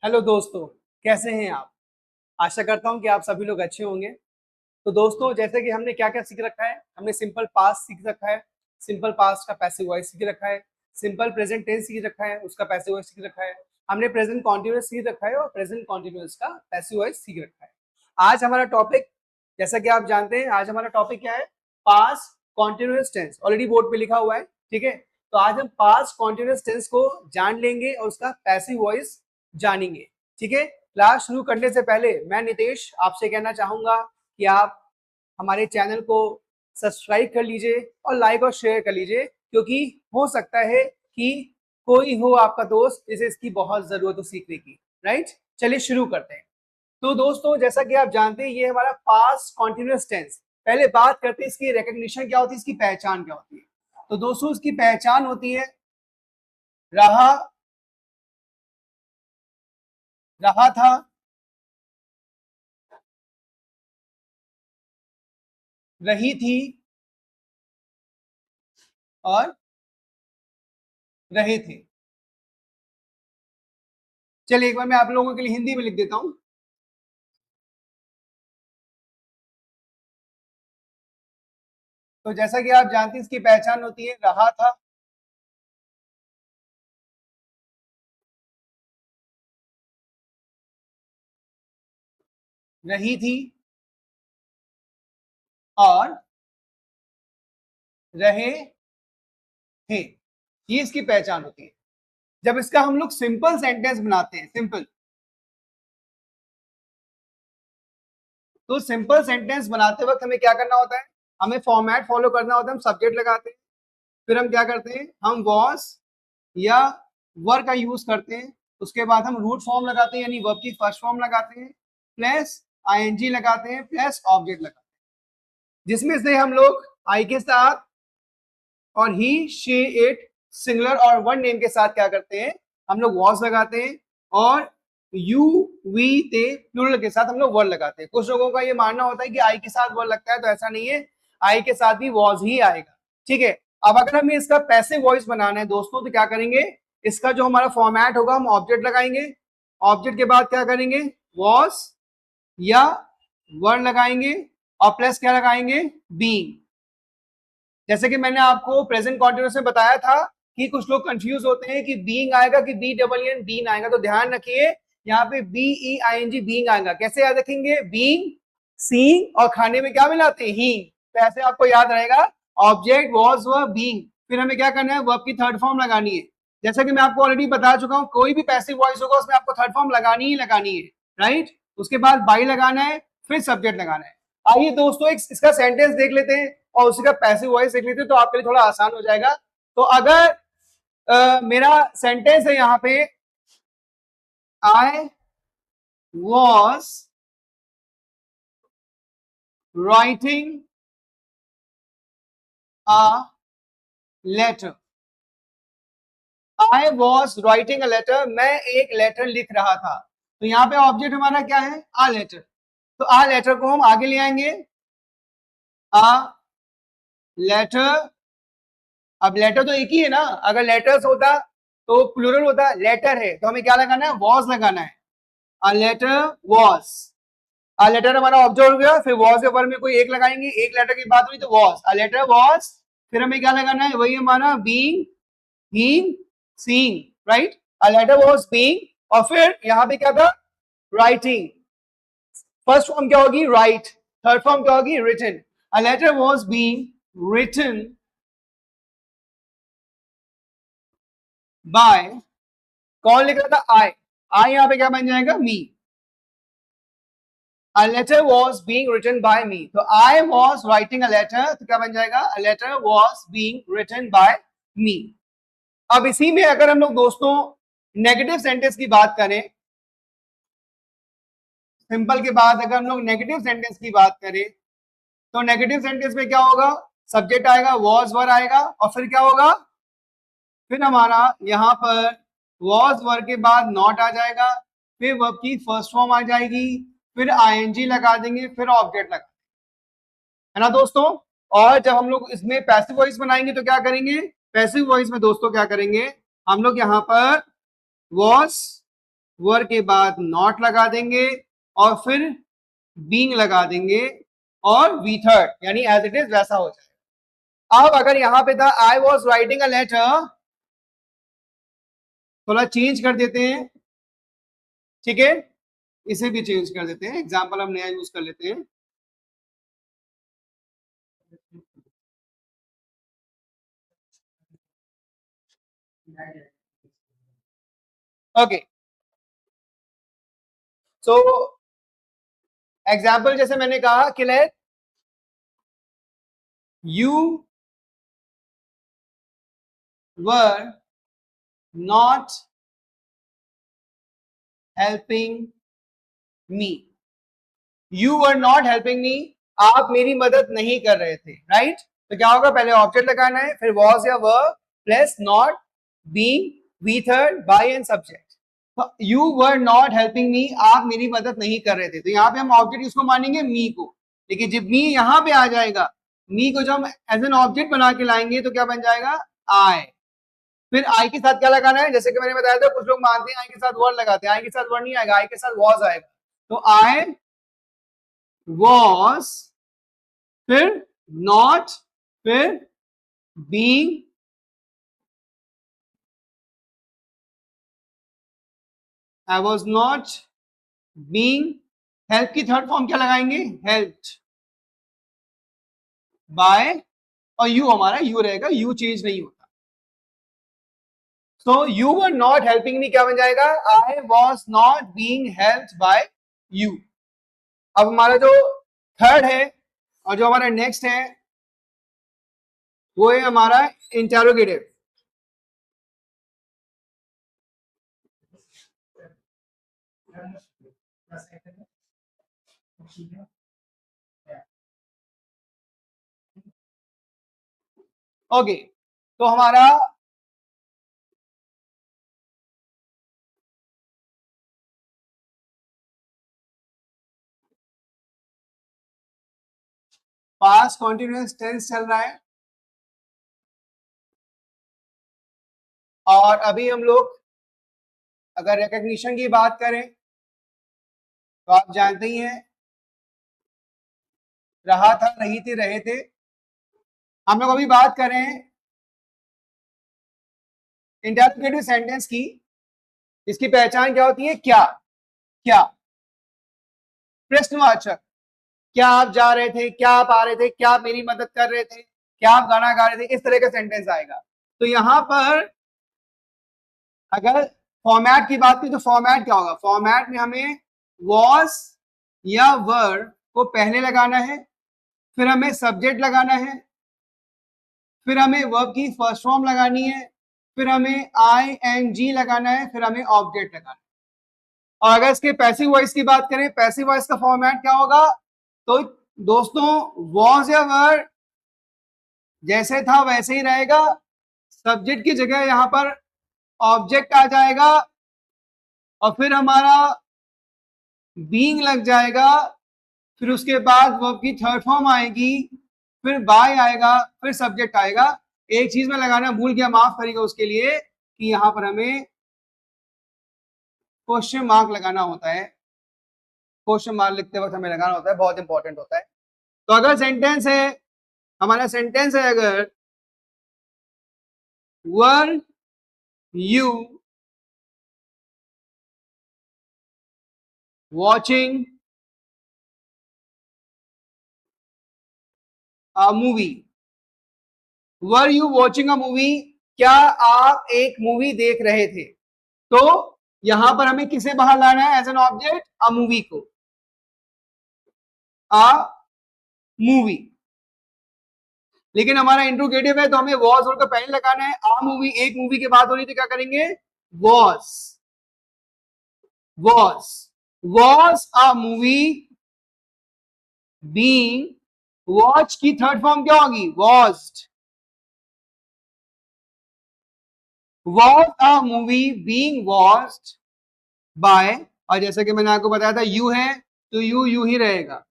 Hello दोस्तों, कैसे हैं आप। आशा करता हूं कि आप सभी लोग अच्छे होंगे। तो दोस्तों, जैसे कि हमने क्या क्या सीख रखा है, हमने सिंपल पास्ट सीख रखा है, सिंपल पास्ट का पैसिव वॉइस सीख रखा है, सिंपल प्रेजेंट टेंस सीख रखा है, उसका पैसिव वॉइस सीख रखा है, हमने प्रेजेंट कॉन्टिन्यूअस सीख रखा है और प्रेजेंट कॉन्टिन्यूअस का पैसिव वॉइस सीख रखा है। आज हमारा टॉपिक, जैसा कि आप जानते हैं, आज हमारा टॉपिक क्या है, past continuous tense. Already board पे लिखा हुआ है, ठीक है। तो आज हम पास्ट कॉन्टिन्यूअस टेंस को जान लेंगे और उसका पैसिव वॉइस जानेंगे, ठीक है। क्लास शुरू करने से पहले मैं नितेश आपसे कहना चाहूंगा कि आप हमारे चैनल को सब्सक्राइब कर लीजिए और लाइक और शेयर कर लीजिए, क्योंकि हो सकता है कि कोई हो आपका दोस्त जिसे इसकी बहुत जरूरत हो सीखने की। राइट, चलिए शुरू करते हैं। तो दोस्तों, जैसा कि आप जानते हैं, ये हमारा पास्ट कॉन्टिन्यूअस टेंस। पहले बात करते हैं इसकी रिकग्निशन क्या होती है, इसकी पहचान क्या होती है। तो दोस्तों, इसकी पहचान होती है रहा, रहा था, रही थी और रहे थे। चलिए एक बार मैं आप लोगों के लिए हिंदी में लिख देता हूं। तो जैसा कि आप जानते हैं, इसकी पहचान होती है रहा था, रही थी और रहे थे। ये इसकी पहचान होती है। जब इसका हम लोग सिंपल सेंटेंस बनाते हैं, सिंपल, तो सिंपल सेंटेंस बनाते वक्त हमें क्या करना होता है, हमें फॉर्मेट फॉलो करना होता है। हम सब्जेक्ट लगाते हैं, फिर हम क्या करते हैं, हम वॉज या वर का यूज करते हैं। उसके बाद हम रूट फॉर्म लगाते हैं, यानी वर्ब की फर्स्ट फॉर्म लगाते हैं, प्लस आईएनजी लगाते हैं, प्लस ऑब्जेक्ट लगाते हैं, जिसमें से हम लोग आई के साथ और ही, शी, इट, सिंगुलर और वन नेम के साथ क्या करते हैं, हम लोग वॉज लगाते हैं, और यू, वी, ते प्लूरल के साथ हम लोग वर्ड लगाते हैं। कुछ लोगों का ये मानना होता है कि आई के साथ वर्ड लगता है, तो ऐसा नहीं है, आई के साथ भी वॉज ही आएगा, ठीक है। अब अगर हमें इसका पैसिव वॉइस बनाना है दोस्तों, तो क्या करेंगे, इसका जो हमारा फॉर्मेट होगा, हम ऑब्जेक्ट लगाएंगे, ऑब्जेक्ट के बाद क्या करेंगे, वॉज या वर्ड लगाएंगे और प्लस क्या लगाएंगे, बीइंग। जैसे कि मैंने आपको प्रेजेंट कॉन्टिन्यूअस में बताया था कि कुछ लोग कंफ्यूज होते हैं कि बीइंग आएगा कि बी डबल एन बीइंग आएगा। तो ध्यान रखिए, यहाँ पे B E I N G being आएगा। कैसे याद रखेंगे, बीइंग, सीइंग और खाने में क्या मिलाते हैं, ही। तो ऐसे आपको याद रहेगा, ऑब्जेक्ट, वॉज, वर्ब, बीइंग। फिर हमें क्या करना है, वर्ब की थर्ड फॉर्म लगानी है। जैसा कि मैं आपको ऑलरेडी बता चुका हूँ, कोई भी पैसिव वॉइस होगा उसमें आपको थर्ड फॉर्म लगानी ही लगानी है, राइट। उसके बाद बाई लगाना है, फिर सब्जेक्ट लगाना है। आइए दोस्तों, एक इसका सेंटेंस देख लेते हैं और उसी का पैसिव वॉइस देख लेते हैं, तो आपके लिए थोड़ा आसान हो जाएगा। तो अगर मेरा सेंटेंस है यहाँ पे, I was writing a letter, I was writing a letter, मैं एक लेटर लिख रहा था। तो यहाँ पे ऑब्जेक्ट हमारा क्या है, आ लेटर। तो आ लेटर को हम आगे ले आएंगे, आ लेटर। अब लेटर तो एक ही है ना, अगर लेटर्स होता तो प्लूरल होता, लेटर है तो हमें क्या लगाना है, वॉज लगाना है। A letter was, a letter हमारा ऑब्जेक्ट हो गया, फिर वॉज के वर्ब में कोई एक लगाएंगे, एक लेटर की बात हुई तो वॉज, अ लेटर वॉज। फिर हमें क्या लगाना है, वही हमारा बीइंग, हीइंग, seeing, right. A letter was being, और फिर यहाँ पे क्या था, राइटिंग। फर्स्ट फॉर्म क्या होगी, राइट, थर्ड फॉर्म क्या होगी, written. A letter was being written by, कौन लिख रहा था, आई यहाँ पे क्या बन जाएगा, मी। A letter was being written by me, तो I was writing a letter, तो क्या बन जाएगा, a letter was being written by me। अब इसी में अगर हम लोग दोस्तों नेगेटिव सेंटेंस की बात करें, सिंपल के बाद अगर हम लोग नेगेटिव सेंटेंस की बात करें, तो नेगेटिव सेंटेंस में क्या होगा, सब्जेक्ट आएगा, वॉज वर आएगा, और फिर क्या होगा, फिर हमारा यहाँ पर वॉज वर्ब के बाद नॉट आ जाएगा, फिर वर्ब की फर्स्ट फॉर्म आ जाएगी, फिर आईएनजी लगा देंगे, फिर ऑब्जेक्ट लगा, है ना दोस्तों। और जब हम लोग इसमें पैसिव वॉइस बनाएंगे तो क्या करेंगे, पैसिव वॉइस में दोस्तों क्या करेंगे, हम लोग यहाँ पर वॉज वर के बाद नॉट लगा देंगे और फिर बीइंग लगा देंगे और वी थर्ड, यानी एज इट इज वैसा हो जाएगा। अब अगर यहां पे था I was writing a letter, थोड़ा चेंज कर देते हैं, ठीक है, इसे भी चेंज कर देते हैं, एग्जाम्पल हम नया यूज कर लेते हैं। ओके, सो एग्जाम्पल जैसे मैंने कहा कि let you were not helping me, you were not helping me, आप मेरी मदद नहीं कर रहे थे, राइट? तो क्या होगा, पहले ऑब्जेक्ट लगाना है, फिर वॉज या were plus not being V third by and subject. You were not helping me, आप मेरी मदद नहीं कर रहे थे, तो यहाँ पे हम ऑब्जेक्ट इसको मानेंगे मी को, लेकिन जब मी यहाँ पे आ जाएगा, मी को जब हम एज एन ऑब्जेक्ट बना के लाएंगे तो क्या बन जाएगा, आई। फिर आई के साथ क्या लगाना है, जैसे कि मैंने बताया था, कुछ लोग मानते हैं आई के साथ वर्ड लगाते हैं, आई के साथ वर्ड नहीं आएगा, आई के साथ वॉज आएगा। तो आई वॉज, फिर नॉट, फिर being, I was not being, help की थर्ड फॉर्म क्या लगाएंगे, हेल्प्ड बाय, और यू हमारा यू रहेगा, यू चेंज नहीं होता। So you were not helping मी क्या बन जाएगा, I was not being helped bye you. अब हमारा जो थर्ड है और जो हमारा नेक्स्ट है वो है हमारा इंटेरोगेटिव। ओके, तो हमारा पास्ट कॉन्टिन्यूअस टेंस चल रहा है और अभी हम लोग अगर रिकग्निशन की बात करें तो आप जानते ही हैं, रहा था, रही थी, रहे थे। हम लोग अभी बात कर रहे हैं इंटरोगेटिव सेंटेंस की। इसकी पहचान क्या होती है, क्या, क्या प्रश्नवाचक, क्या आप जा रहे थे, क्या आप आ रहे थे, क्या आप मेरी मदद कर रहे थे, क्या आप गाना गा रहे थे, इस तरह का सेंटेंस आएगा। तो यहां पर अगर फॉर्मेट की बात की तो फॉर्मेट क्या होगा, फॉर्मेट में हमें वॉज या वर को पहले लगाना है, फिर हमें सब्जेक्ट लगाना है, फिर हमें वर्ब की फर्स्ट फॉर्म लगानी है, फिर हमें आई एन जी लगाना है, फिर हमें ऑब्जेक्ट लगाना है। और अगर इसके पैसिव वॉइस की बात करें, पैसिव वॉइस का फॉर्मेट क्या होगा, तो दोस्तों वॉज या वर जैसे था वैसे ही रहेगा, सब्जेक्ट की जगह यहां पर ऑब्जेक्ट आ जाएगा और फिर हमारा बीइंग लग जाएगा, फिर उसके बाद वर्ब की थर्ड फॉर्म आएगी, फिर बाय आएगा, फिर सब्जेक्ट आएगा। एक चीज में लगाना भूल गया, माफ करिएगा उसके लिए, कि यहां पर हमें क्वेश्चन मार्क लगाना होता है, क्वेश्चन मार्क लिखते वक्त हमें लगाना होता है, बहुत इंपॉर्टेंट होता है। तो अगर सेंटेंस है, हमारा सेंटेंस है अगर were you watching a movie, were you watching a movie, क्या आप एक मूवी देख रहे थे, तो यहां पर हमें किसे बाहर लाना है as an object, a movie को, अ मूवी। लेकिन हमारा इंट्रोगेटिव है तो हमें वॉज और का पहले लगाना है, आ मूवी एक मूवी के बाद हो रही थी, क्या करेंगे, was, was, was a movie being, watch की थर्ड फॉर्म क्या होगी, watched, was a movie being watched by, और जैसे कि मैंने आपको बताया था यू है तो यू ही रहेगा।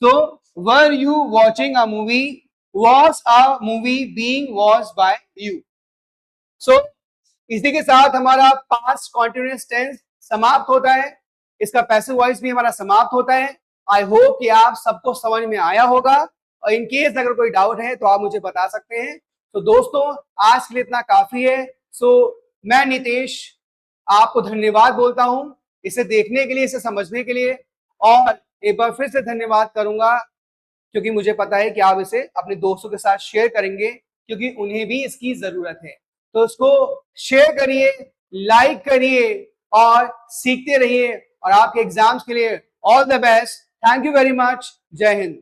So, were you watching a movie? Was a movie being watched by you? So, इसी के साथ हमारा पास्ट कॉन्टिन्यूअस टेंस समाप्त होता है, इसका पैसिव वॉइस भी हमारा समाप्त होता है। आई होप कि आप सबको समझ में आया होगा, और इन केस अगर कोई डाउट है तो आप मुझे बता सकते हैं। तो दोस्तों आज के लिए इतना काफी है। सो मैं नितेश आपको धन्यवाद बोलता हूं इसे देखने के लिए, इसे समझने के लिए, और एक बार फिर से धन्यवाद करूंगा क्योंकि मुझे पता है कि आप इसे अपने दोस्तों के साथ शेयर करेंगे क्योंकि उन्हें भी इसकी जरूरत है। तो उसको शेयर करिए, लाइक करिए और सीखते रहिए, और आपके एग्जाम्स के लिए all the best. Thank you very much. जय हिंद।